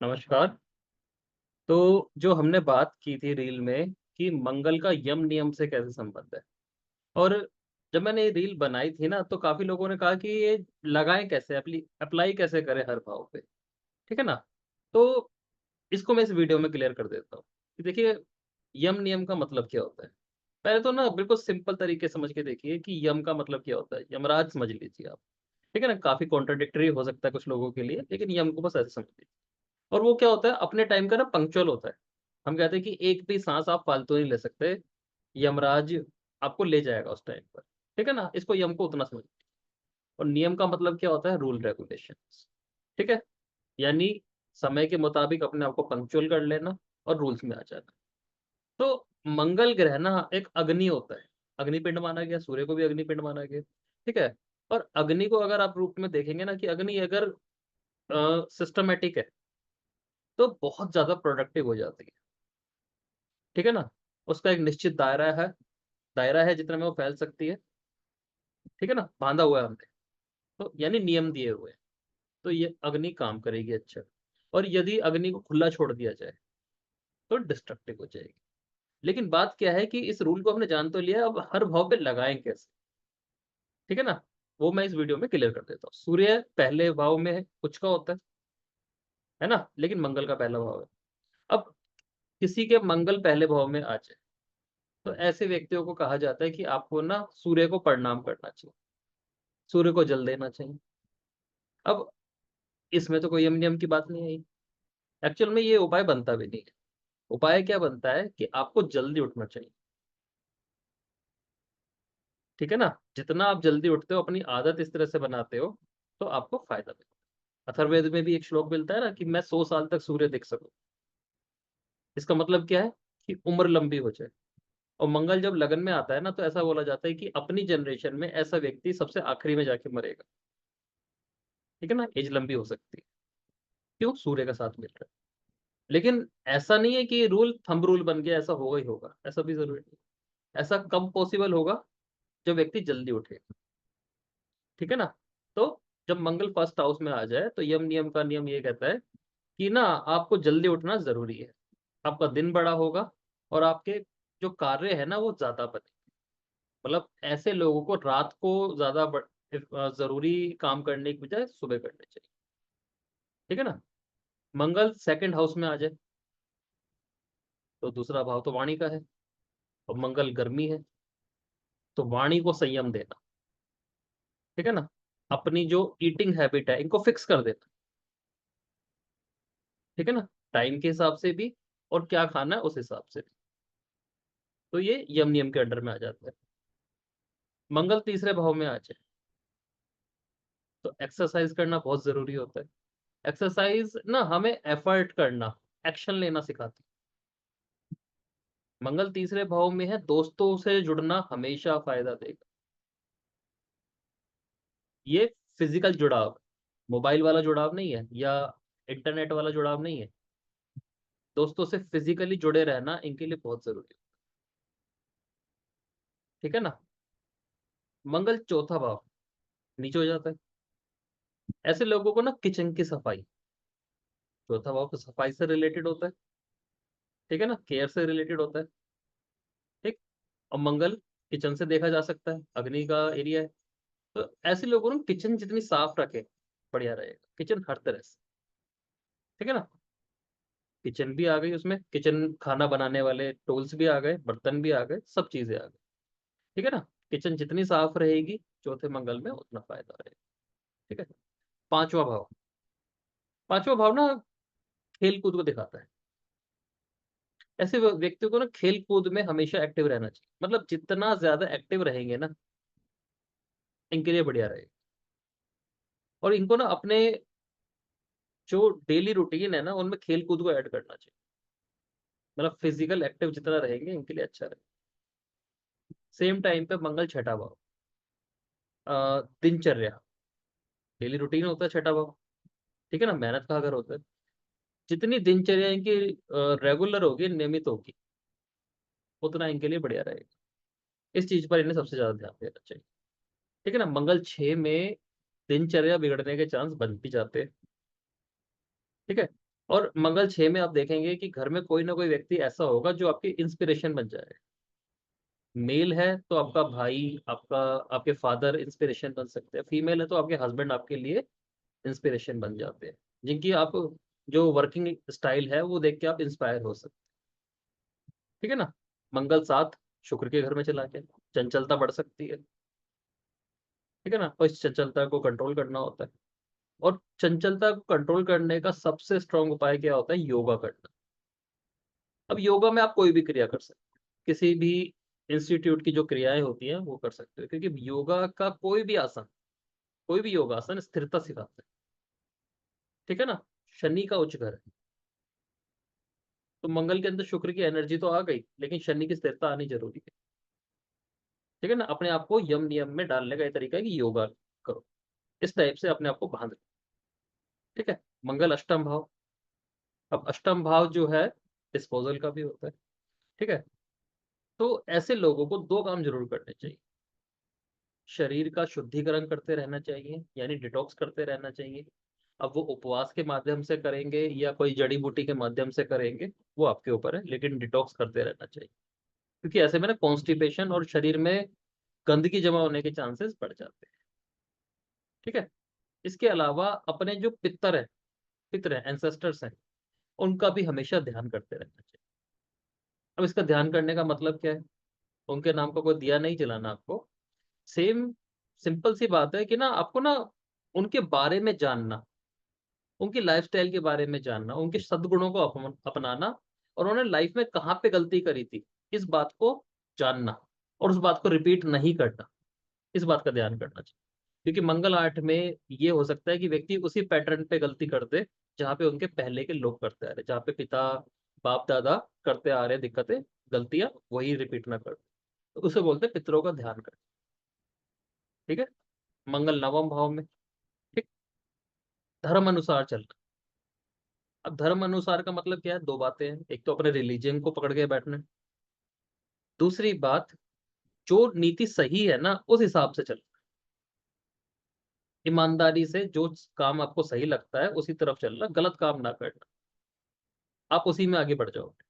नमस्कार। तो जो हमने बात की थी रील में कि मंगल का यम नियम से कैसे संबंध है। और जब मैंने ये रील बनाई थी ना, तो काफी लोगों ने कहा कि ये लगाएं कैसे, अप्लाई कैसे करें हर भाव पे। ठीक है ना। तो इसको मैं इस वीडियो में क्लियर कर देता हूँ कि देखिए, यम नियम का मतलब क्या होता है। पहले तो ना बिल्कुल सिंपल तरीके से समझ के देखिए कि यम का मतलब क्या होता है। यमराज समझ लीजिए आप। ठीक है ना, काफी कॉन्ट्राडिक्टरी हो सकता है कुछ लोगों के लिए, लेकिन यम को बस ऐसे समझ लीजिए। और वो क्या होता है, अपने टाइम का ना पंक्चुअल होता है। हम कहते हैं कि एक भी सांस आप फालतू नहीं ले सकते। यमराज आपको ले जाएगा उस टाइम पर। ठीक है ना, इसको यम को उतना समझ। और नियम का मतलब क्या होता है, रूल रेगुलेशन। ठीक है। यानी समय के मुताबिक अपने आप को पंक्चुअल कर लेना और रूल्स में आ जाना। तो मंगल ग्रह ना एक अग्नि होता है। अग्निपिंड माना गया, सूर्य को भी अग्निपिंड माना गया। ठीक है। और अग्नि को अगर आप रूप में देखेंगे ना, कि अग्नि अगर सिस्टमेटिक है तो बहुत ज्यादा प्रोडक्टिव हो जाती है। ठीक है ना। उसका एक निश्चित दायरा है जितना में वो फैल सकती है। ठीक है ना, बांधा हुआ है हमने। तो यानी नियम दिए हुए हैं। तो ये अग्नि काम करेगी अच्छा। और यदि अग्नि को खुला छोड़ दिया जाए तो डिस्ट्रक्टिव हो जाएगी। लेकिन बात क्या है कि इस रूल को हमने जान तो लिया, अब हर भाव पे लगाएं कैसे। ठीक है ना। वो मैं इस वीडियो में क्लियर कर देता हूँ। सूर्य पहले भाव में है, कुछ का होता है ना, लेकिन मंगल का पहला भाव है। अब किसी के मंगल पहले भाव में आ जाए तो ऐसे व्यक्तियों को कहा जाता है कि आपको ना सूर्य को प्रणाम करना चाहिए, सूर्य को जल देना चाहिए। अब इसमें तो कोई यम नियम की बात नहीं आई। एक्चुअल में ये उपाय बनता भी नहीं है। उपाय क्या बनता है कि आपको जल्दी उठना चाहिए। ठीक है ना। जितना आप जल्दी उठते हो, अपनी आदत इस तरह से बनाते हो, तो आपको फायदा मिलता है। अथर्ववेद में भी एक श्लोक मिलता है ना कि मैं 100 साल तक सूर्य देख सकूं। इसका मतलब क्या है कि उम्र लंबी हो जाए। और मंगल जब लगन में आता है ना, तो ऐसा बोला जाता है कि अपनी जनरेशन में ऐसा व्यक्ति सबसे आखिरी में जाके मरेगा। ठीक है ना, एज लंबी हो सकती है। क्यों, सूर्य का साथ मिल रहा है। लेकिन ऐसा नहीं है कि रूल थंब रूल बन गया, ऐसा होगा ही होगा, ऐसा भी जरूरी नहीं। ऐसा कब पॉसिबल होगा, जब व्यक्ति जल्दी उठे। ठीक है ना। तो जब मंगल फर्स्ट हाउस में आ जाए तो यम नियम का नियम ये कहता है कि ना आपको जल्दी उठना जरूरी है। आपका दिन बड़ा होगा और आपके जो कार्य है ना वो ज्यादा बने। मतलब ऐसे लोगों को रात को ज्यादा जरूरी काम करने की बजाय सुबह करने चाहिए। ठीक है ना। मंगल सेकंड हाउस में आ जाए तो दूसरा भाव तो वाणी का है। और मंगल गर्मी है, तो वाणी को संयम देना। ठीक है ना। अपनी जो ईटिंग हैबिट है इनको फिक्स कर देना। ठीक है ना, टाइम के हिसाब से भी और क्या खाना है उस हिसाब से भी। तो ये यम नियम के अंडर में आ जाता है। मंगल तीसरे भाव में आ जाए तो एक्सरसाइज करना बहुत जरूरी होता है। एक्सरसाइज ना हमें एफर्ट करना, एक्शन लेना सिखाती है। मंगल तीसरे भाव में है, दोस्तों से जुड़ना हमेशा फायदा देगा। ये फिजिकल जुड़ाव, मोबाइल वाला जुड़ाव नहीं है, या इंटरनेट वाला जुड़ाव नहीं है। दोस्तों से फिजिकली जुड़े रहना इनके लिए बहुत जरूरी है। ठीक है ना। मंगल चौथा भाव नीचे हो जाता है। ऐसे लोगों को ना किचन की सफाई, चौथा भाव तो सफाई से रिलेटेड होता है। ठीक है ना, केयर से रिलेटेड होता है। ठीक। और मंगल किचन से देखा जा सकता है, अग्नि का एरिया है। तो ऐसे लोगों को किचन जितनी साफ रखे बढ़िया रहेगा, किचन हर तरह से। ठीक है ना। किचन भी आ गई, उसमें किचन खाना बनाने वाले टूल्स भी आ गए, बर्तन भी आ गए, सब चीजें आ गई। ठीक है ना। किचन जितनी साफ रहेगी चौथे मंगल में उतना फायदा रहेगा। ठीक है। पांचवा भाव, पांचवा भाव ना खेल कूद को दिखाता है। ऐसे व्यक्तियों को ना खेल कूद में हमेशा एक्टिव रहना चाहिए। मतलब जितना ज्यादा एक्टिव रहेंगे ना, इनके लिए बढ़िया रहेगा। और इनको ना अपने जो डेली रूटीन है ना उनमें खेल कूद को ऐड करना चाहिए। मतलब फिजिकल एक्टिव जितना रहेंगे इनके लिए अच्छा रहेगा। सेम टाइम पे मंगल छठा भाव, दिनचर्या, डेली रूटीन होता है छठा भाव। ठीक है ना, मेहनत का अगर होता है, जितनी दिनचर्या इनकी रेगुलर होगी, नियमित होगी, उतना इनके लिए बढ़िया रहेगा। इस चीज पर इन्हें सबसे ज्यादा ध्यान देना चाहिए। ठीक है ना। मंगल 6 में दिनचर्या बिगड़ने के चांस बन भी जाते हैं। ठीक है। और मंगल 6 में आप देखेंगे कि घर में कोई ना कोई व्यक्ति ऐसा होगा जो आपकी इंस्पिरेशन बन जाए। मेल है तो आपका भाई, आपका आपके फादर इंस्पिरेशन बन सकते हैं। फीमेल है तो आपके हस्बैंड आपके लिए इंस्पिरेशन बन जाते हैं, जिनकी आप जो वर्किंग स्टाइल है वो देख के आप इंस्पायर हो सकते हैं। ठीक है ना। मंगल 7 शुक्र के घर में चला गया, चंचलता बढ़ सकती है। ठीक है ना। और इस चंचलता को कंट्रोल करना होता है। और चंचलता को कंट्रोल करने का सबसे स्ट्रांग उपाय क्या होता है? योगा करना। अब योगा में आप कोई भी क्रिया कर सकते हैं, किसी भी इंस्टीट्यूट की जो क्रियाएं होती हैं वो कर सकते हो, क्योंकि योगा का कोई भी आसन, कोई भी योगासन स्थिरता सिखाता है। ठीक है ना। शनि का उच्च घर है, तो मंगल के अंदर शुक्र की एनर्जी तो आ गई, लेकिन शनि की स्थिरता आनी जरूरी है। ठीक है ना। अपने आप को यम नियम में डालने का ये तरीका है कि योगा करो, इस टाइप से अपने आप को बांध लो। ठीक है। मंगल अष्टम भाव। अब अष्टम भाव जो है डिस्पोजल का भी होता है। ठीक है। तो ऐसे लोगों को दो काम जरूर करने चाहिए। शरीर का शुद्धिकरण करते रहना चाहिए, यानी डिटॉक्स करते रहना चाहिए। अब वो उपवास के माध्यम से करेंगे या कोई जड़ी बूटी के माध्यम से करेंगे, वो आपके ऊपर है, लेकिन डिटॉक्स करते रहना चाहिए। क्योंकि ऐसे में ना कॉन्स्टिपेशन और शरीर में गंदगी जमा होने के चांसेस बढ़ जाते हैं। ठीक है। इसके अलावा अपने जो पितर हैं, एंसेस्टर्स हैं, उनका भी हमेशा ध्यान करते रहना चाहिए। अब इसका ध्यान करने का मतलब क्या है? उनके नाम का कोई दिया नहीं जलाना आपको। सेम सिंपल सी बात है कि ना आपको ना उनके बारे में जानना, उनकी लाइफस्टाइल के बारे में जानना, उनके सद्गुणों को अपनाना, और उन्होंने लाइफ में कहाँ पे गलती करी थी, इस बात को जानना, और उस बात को रिपीट नहीं करना, इस बात का ध्यान करना चाहिए। क्योंकि मंगल 8 में ये हो सकता है कि व्यक्ति उसी पैटर्न पे गलती कर दे जहाँ पे उनके पहले के लोग करते आ रहे, जहाँ पे पिता बाप दादा करते आ रहे दिक्कतें, गलतियां, वही रिपीट ना कर। तो उसे बोलते हैं पितरों का ध्यान कर। ठीक है। मंगल नवम भाव में। ठीक। धर्म अनुसार चलना। अब धर्म अनुसार का मतलब क्या है? दो बातें हैं, एक तो अपने रिलीजन को पकड़ के बैठना, दूसरी बात जो नीति सही है ना उस हिसाब से चलना। ईमानदारी से जो काम आपको सही लगता है उसी तरफ चलना, गलत काम ना करना, आप उसी में आगे बढ़ जाओगे।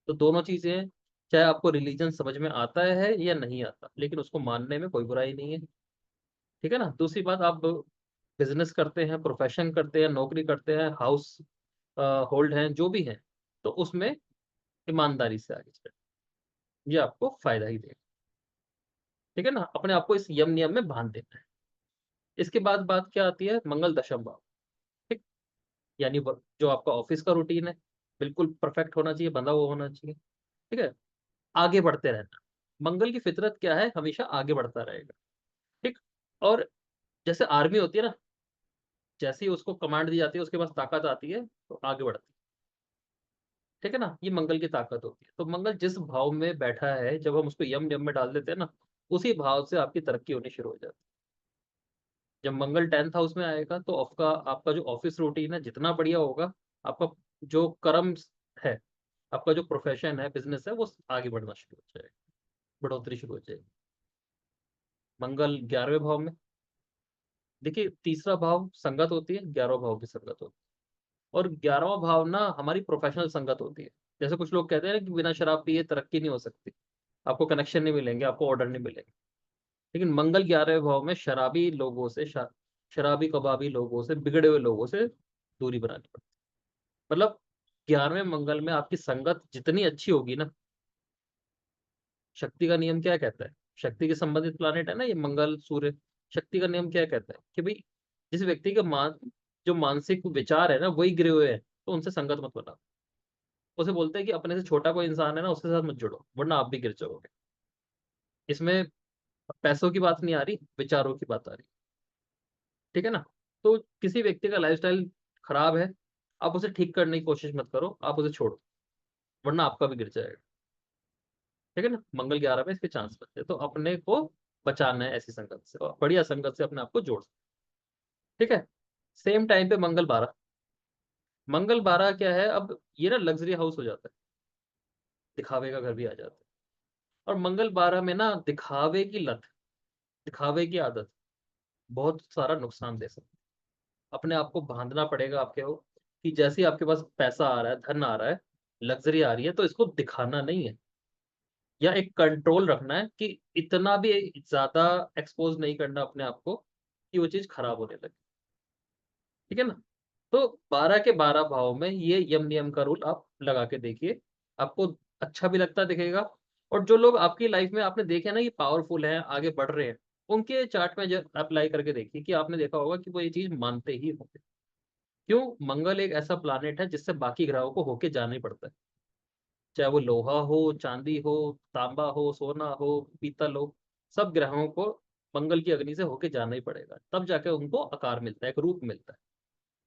तो दोनों चीजें हैं, चाहे आपको रिलीजन समझ में आता है या नहीं आता, लेकिन उसको मानने में कोई बुराई नहीं है। ठीक है ना। दूसरी बात, आप बिजनेस करते हैं, प्रोफेशन करते हैं, नौकरी करते हैं, हाउस होल्ड हैं, जो भी हैं, तो उसमें ईमानदारी से आगे चलें, ये आपको फायदा ही देगा। ठीक है ना। अपने आप को इस यम नियम में बांध देना है। इसके बाद बात क्या आती है? मंगल दशम भाव। ठीक। यानी जो आपका ऑफिस का रूटीन है, बिल्कुल परफेक्ट होना चाहिए, बंधा हुआ होना चाहिए। ठीक है। आगे बढ़ते रहना। मंगल की फितरत क्या है? हमेशा आगे बढ़ता रहेगा। ठीक। और जैसे आर्मी होती है ना, जैसे ही उसको कमांड दी जाती है उसके पास ताकत आती है तो आगे बढ़ती है। ठीक है ना। ये मंगल की ताकत होती है। तो मंगल जिस भाव में बैठा है, जब हम उसको यम यम में डाल देते हैं ना, उसी भाव से आपकी तरक्की होनी शुरू हो जाती है। जब मंगल 10th हाउस में आएगा तो आपका आपका जो ऑफिस रूटीन है जितना बढ़िया होगा, आपका जो कर्म है, आपका जो प्रोफेशन है, बिजनेस है, वो आगे बढ़ना शुरू हो जाएगा, बढ़ोतरी शुरू हो जाएगी। मंगल 11वें भाव में। देखिए, तीसरा भाव संगत होती है, 11वां भाव भी संगत होती है। और 11वां भाव ना हमारी प्रोफेशनल संगत होती है। जैसे कुछ लोग कहते हैं ना कि बिना शराब पिए तरक्की नहीं हो सकती, आपको कनेक्शन नहीं मिलेंगे, आपको ऑर्डर नहीं मिलेंगे। लेकिन मंगल 11वें भाव में शराबी लोगों से, शराबी कबाबी लोगों से, बिगड़े हुए लोगों से दूरी बनानी पड़ती है। मतलब 11वें मंगल में आपकी संगत जितनी अच्छी होगी ना, शक्ति का नियम क्या कहता है? शक्ति के संबंधित प्लानेट है ना ये मंगल सूर्य। शक्ति का नियम क्या कहता है कि भाई जिस व्यक्ति के जो मानसिक विचार है ना वही गिरे हुए हैं, तो उनसे संगत मत बनाओ। उसे बोलते हैं कि अपने से छोटा कोई इंसान है ना, उसके साथ मत जुड़ो, वरना आप भी गिर जाओगे। इसमें पैसों की बात नहीं आ रही, विचारों की बात आ रही। ठीक है ना। तो किसी व्यक्ति का लाइफस्टाइल खराब है, आप उसे ठीक करने की कोशिश मत करो, आप उसे छोड़ो, वरना आपका भी गिर जाएगा। ठीक है ना। मंगल 11 में इसके चांस बनते हैं, तो अपने को बचाना है ऐसी संगत से, और बढ़िया संगत से अपने आप को जोड़। ठीक है। सेम टाइम पे मंगल 12। मंगल 12 क्या है? अब ये ना लग्जरी हाउस हो जाता है, दिखावे का घर भी आ जाता है। और मंगल 12 में ना दिखावे की लत, दिखावे की आदत बहुत सारा नुकसान दे सकती है। अपने आप को बांधना पड़ेगा आपके को, कि जैसे ही आपके पास पैसा आ रहा है, धन आ रहा है, लग्ज़री आ रही है, तो इसको दिखाना नहीं है या एक कंट्रोल रखना है कि इतना भी ज़्यादा एक्सपोज़ नहीं करना अपने आप को कि वो चीज़ खराब होने लगे। ठीक है ना? तो 12 के 12 भाव में ये यम नियम का रूल आप लगा के देखिए। आपको अच्छा भी लगता दिखेगा और जो लोग आपकी लाइफ़ में आपने देखे ना कि पावरफुल हैं, आगे बढ़ रहे हैं, उनके चार्ट में ज अप्लाई करके देखिए कि आपने देखा होगा कि वो ये चीज़ मानते ही होंगे। क्यों? मंगल एक ऐसा प्लैनेट है जिससे बाकी ग्रहों को होके जाना ही पड़ता है। चाहे वो लोहा हो, चांदी हो, तांबा हो, सोना हो, पीतल हो, सब ग्रहों को मंगल की अग्नि से होके जाना ही पड़ेगा। तब जाके उनको आकार मिलता है, एक रूप मिलता है।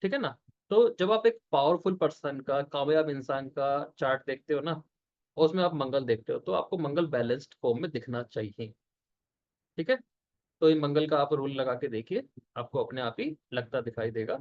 ठीक है ना? तो जब आप एक पावरफुल पर्सन का, कामयाब इंसान का चार्ट देखते हो ना, और उसमें आप मंगल देखते हो, तो आपको मंगल बैलेंस्ड फॉर्म में दिखना चाहिए। ठीक है? तो ये मंगल का आप रूल लगा के देखिए, आपको अपने आप ही लगता दिखाई देगा।